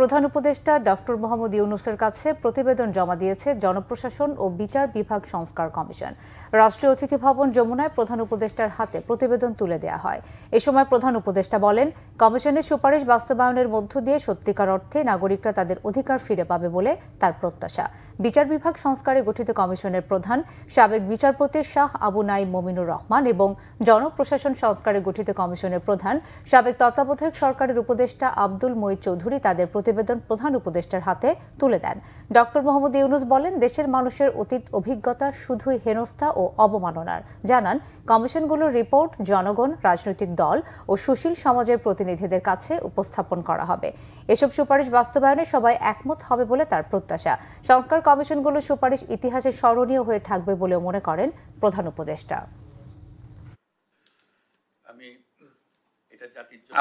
প্রধান উপদেষ্টা ডক্টর মোহাম্মদ ইউনূসের কাছে প্রতিবেদন জমা দিয়েছে জনপ্রশাসন ও বিচার বিভাগ সংস্কার কমিশন। রাষ্ট্রীয় অতিথি ভবন যমুনায় প্রধান উপদেষ্টার হাতে প্রতিবেদন তুলে দেওয়া হয়। এ সময় প্রধান উপদেষ্টা বলেন, কমিশনের সুপারিশ বাস্তবায়নের মধ্য দিয়ে সত্যিকার অর্থে নাগরিকরা তাদের অধিকার ফিরে পাবে বলে তার প্রত্যাশা। বিচার বিভাগ সংস্কারে গঠিত কমিশনের প্রধান সাবেক বিচারপতি শাহ আবু নাঈম মমিনুর রহমান এবং জনপ্রশাসন সংস্কারে গঠিত কমিশনের প্রধান সাবেক তত্ত্বাবধায়ক সরকারের উপদেষ্টা আব্দুল মঈদ চৌধুরী তাদের প্রতিবেদন প্রধান উপদেষ্টার হাতে তুলে দেন। ডক্টর মোহাম্মদ ইউনূস বলেন, দেশের মানুষের অতীত অভিজ্ঞতা শুধুই হেনস্থা ও অবমাননার। জানান, কমিশনগুলোর রিপোর্ট জনগণ, রাজনৈতিক দল ও সুশীল সমাজের প্রতিনিধিদের কাছে উপস্থাপন করা হবে। এসব সুপারিশ বাস্তবায়নে সবাই একমত হবে বলে তার প্রত্যাশা। সংস্কার কমিশনগুলোর সুপারিশ ইতিহাসে স্মরণীয় হয়ে থাকবে বলেও মনে করেন প্রধান উপদেষ্টা।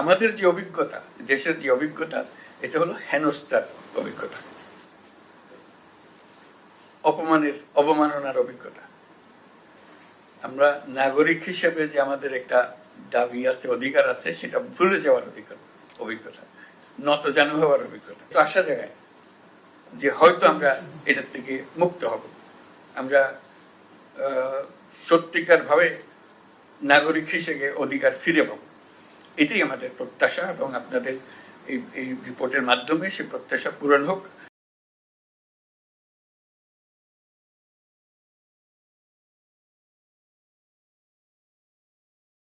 আমাদের যে অভিজ্ঞতা, দেশের যে অভিজ্ঞতা, এটা হলো হেনস্থার অভিজ্ঞতা, অবমাননার অভিজ্ঞতা। আমরা নাগরিক হিসেবে যে আমাদের একটা দাবি আছে, অধিকার আছে, সেটা ভুলে যাওয়ার অভিজ্ঞতা, নতজানু হওয়ার অভিজ্ঞতা। তো আশা জায়গায় যে হয়তো আমরা এটার থেকে মুক্ত হব, আমরা সত্যিকার ভাবে নাগরিক হিসেবে অধিকার ফিরে পাবো। এটাই আমাদের প্রত্যাশা এবং আপনাদের এই রিপোর্টের মাধ্যমে সে প্রত্যাশা পূরণ হোক।